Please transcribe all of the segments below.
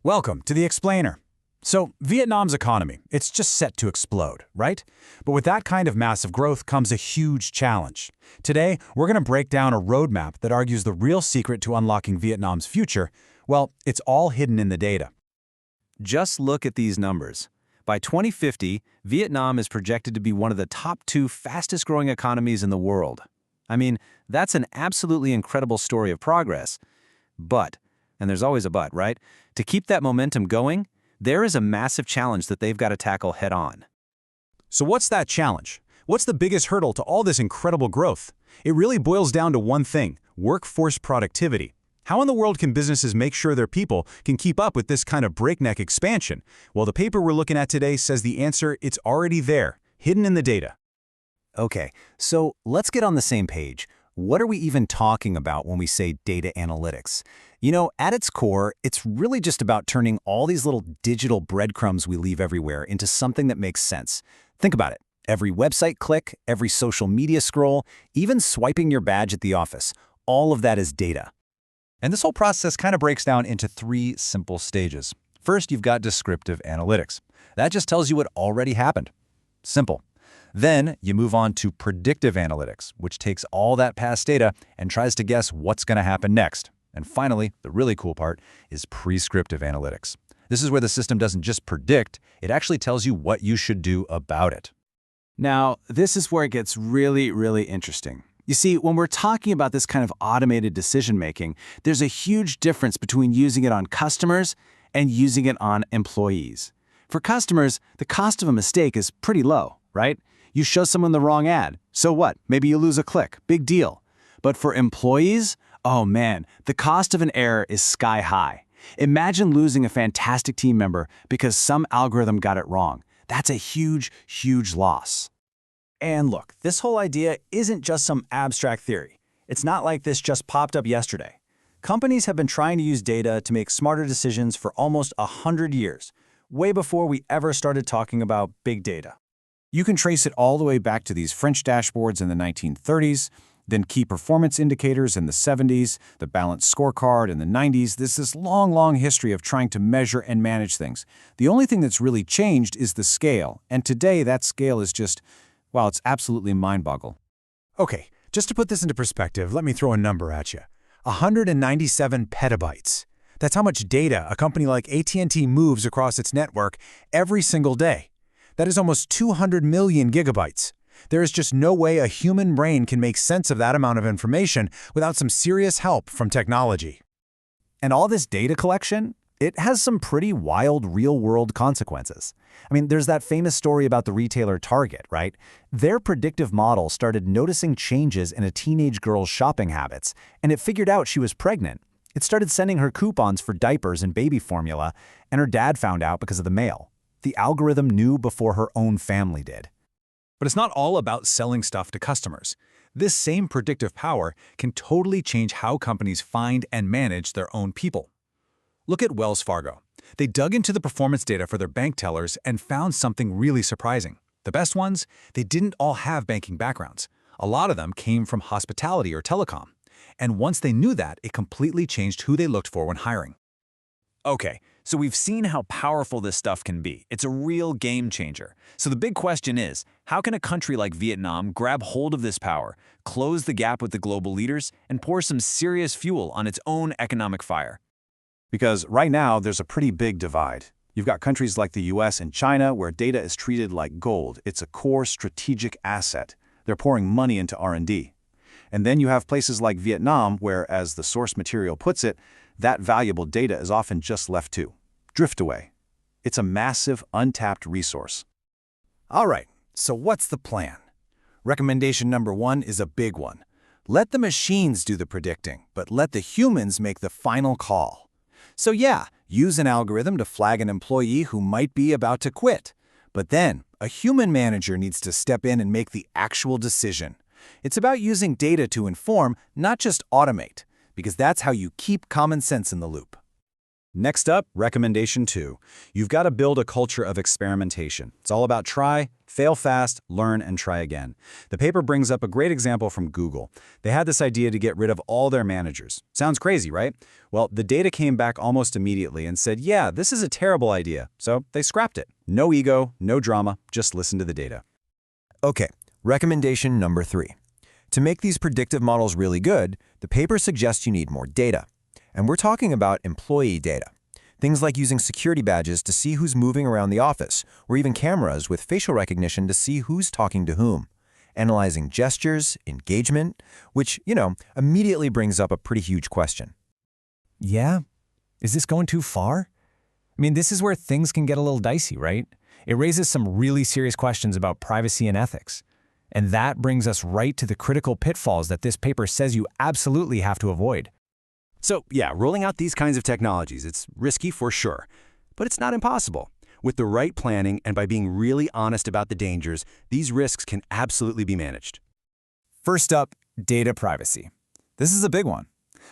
Welcome to The Explainer. So, Vietnam's economy, it's just set to explode, right? But with that kind of massive growth comes a huge challenge. Today, we're going to break down a roadmap that argues the real secret to unlocking Vietnam's future. Well, it's all hidden in the data. Just look at these numbers. By 2050, Vietnam is projected to be one of the top 2 fastest-growing economies in the world. I mean, that's an absolutely incredible story of progress. But, and there's always a but, right? To keep that momentum going, there is a massive challenge that they've got to tackle head-on. So what's that challenge? What's the biggest hurdle to all this incredible growth? It really boils down to one thing: workforce productivity. How in the world can businesses make sure their people can keep up with this kind of breakneck expansion? Well, the paper we're looking at today says the answer, it's already there, hidden in the data. Okay, so let's get on the same page. What are we even talking about when we say data analytics? You know, at its core, it's really just about turning all these little digital breadcrumbs we leave everywhere into something that makes sense. Think about it. Every website click, every social media scroll, even swiping your badge at the office, all of that is data. And this whole process kind of breaks down into 3 simple stages. First, you've got descriptive analytics. That just tells you what already happened. Simple. Then you move on to predictive analytics, which takes all that past data and tries to guess what's going to happen next. And finally, the really cool part is prescriptive analytics. This is where the system doesn't just predict, it actually tells you what you should do about it. Now, this is where it gets really interesting. You see, when we're talking about this kind of automated decision-making, there's a huge difference between using it on customers and using it on employees. For customers, the cost of a mistake is pretty low, right? You show someone the wrong ad. So what? Maybe you lose a click. Big deal. But for employees, oh man, the cost of an error is sky high. Imagine losing a fantastic team member because some algorithm got it wrong. That's a huge loss. And look, this whole idea isn't just some abstract theory. It's not like this just popped up yesterday. Companies have been trying to use data to make smarter decisions for almost 100 years, way before we ever started talking about big data. You can trace it all the way back to these French dashboards in the 1930s, then key performance indicators in the 70s, the balanced scorecard in the 90s. There's this long history of trying to measure and manage things. The only thing that's really changed is the scale, and today that scale is just, well, it's absolutely mind-boggling. Okay, just to put this into perspective, let me throw a number at you. 197 petabytes. That's how much data a company like AT&T moves across its network every single day. That is almost 200 million gigabytes. There is just no way a human brain can make sense of that amount of information without some serious help from technology. And all this data collection, it has some pretty wild real-world consequences. I mean, there's that famous story about the retailer Target, right? Their predictive model started noticing changes in a teenage girl's shopping habits, and it figured out she was pregnant. It started sending her coupons for diapers and baby formula, and her dad found out because of the mail. The algorithm knew before her own family did. But it's not all about selling stuff to customers. This same predictive power can totally change how companies find and manage their own people. Look at Wells Fargo. They dug into the performance data for their bank tellers and found something really surprising. The best ones, they didn't all have banking backgrounds. A lot of them came from hospitality or telecom. And once they knew that, it completely changed who they looked for when hiring. Okay, so we've seen how powerful this stuff can be. It's a real game changer. So the big question is, how can a country like Vietnam grab hold of this power, close the gap with the global leaders, and pour some serious fuel on its own economic fire? Because right now, there's a pretty big divide. You've got countries like the US and China where data is treated like gold. It's a core strategic asset. They're pouring money into R&D. And then you have places like Vietnam where, as the source material puts it, that valuable data is often just left to drift away. It's a massive, untapped resource. All right, so what's the plan? Recommendation number 1 is a big one. Let the machines do the predicting, but let the humans make the final call. So yeah, use an algorithm to flag an employee who might be about to quit. But then, a human manager needs to step in and make the actual decision. It's about using data to inform, not just automate, because that's how you keep common sense in the loop. Next up, recommendation 2. You've got to build a culture of experimentation. It's all about try, fail fast, learn, and try again. The paper brings up a great example from Google. They had this idea to get rid of all their managers. Sounds crazy, right? Well, the data came back almost immediately and said, yeah, this is a terrible idea. So they scrapped it. No ego, no drama, just listen to the data. Okay, recommendation number 3. To make these predictive models really good, the paper suggests you need more data. And we're talking about employee data. Things like using security badges to see who's moving around the office, or even cameras with facial recognition to see who's talking to whom. Analyzing gestures, engagement, which, immediately brings up a pretty huge question. Yeah? Is this going too far? I mean, this is where things can get a little dicey, right? It raises some really serious questions about privacy and ethics. And that brings us right to the critical pitfalls that this paper says you absolutely have to avoid. So yeah, rolling out these kinds of technologies, it's risky for sure, but it's not impossible. With the right planning and by being really honest about the dangers, these risks can absolutely be managed. First up, data privacy. This is a big one.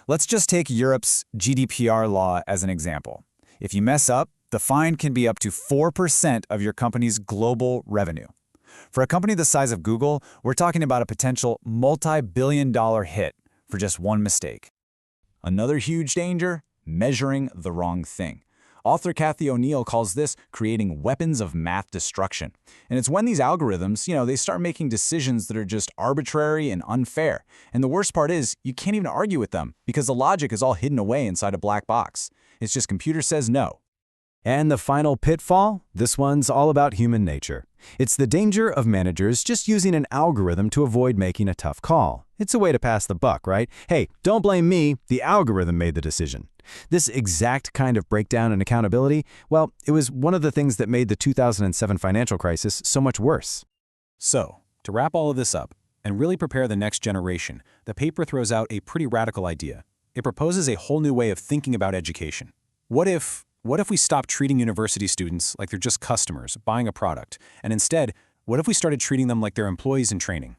Let's just take Europe's GDPR law as an example. If you mess up, the fine can be up to 4% of your company's global revenue. For a company the size of Google, we're talking about a potential multi-billion-dollar hit for just one mistake. Another huge danger, measuring the wrong thing. Author Kathy O'Neill calls this creating weapons of math destruction. And it's when these algorithms, they start making decisions that are just arbitrary and unfair. And the worst part is, you can't even argue with them because the logic is all hidden away inside a black box. It's just computer says no. And the final pitfall? This one's all about human nature. It's the danger of managers just using an algorithm to avoid making a tough call. It's a way to pass the buck, right? Hey, don't blame me, the algorithm made the decision. This exact kind of breakdown in accountability, well, it was one of the things that made the 2007 financial crisis so much worse. So, to wrap all of this up and really prepare the next generation, the paper throws out a pretty radical idea. It proposes a whole new way of thinking about education. What if we stop treating university students like they're just customers buying a product, and instead, what if we started treating them like they're employees in training?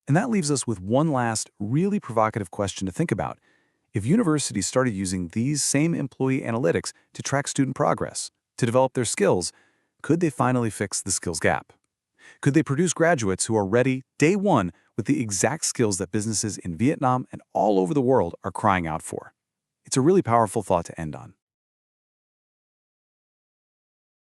And that leaves us with one last, really provocative question to think about. If universities started using these same employee analytics to track student progress, to develop their skills, could they finally fix the skills gap? Could they produce graduates who are ready, day one, with the exact skills that businesses in Vietnam and all over the world are crying out for? It's a really powerful thought to end on.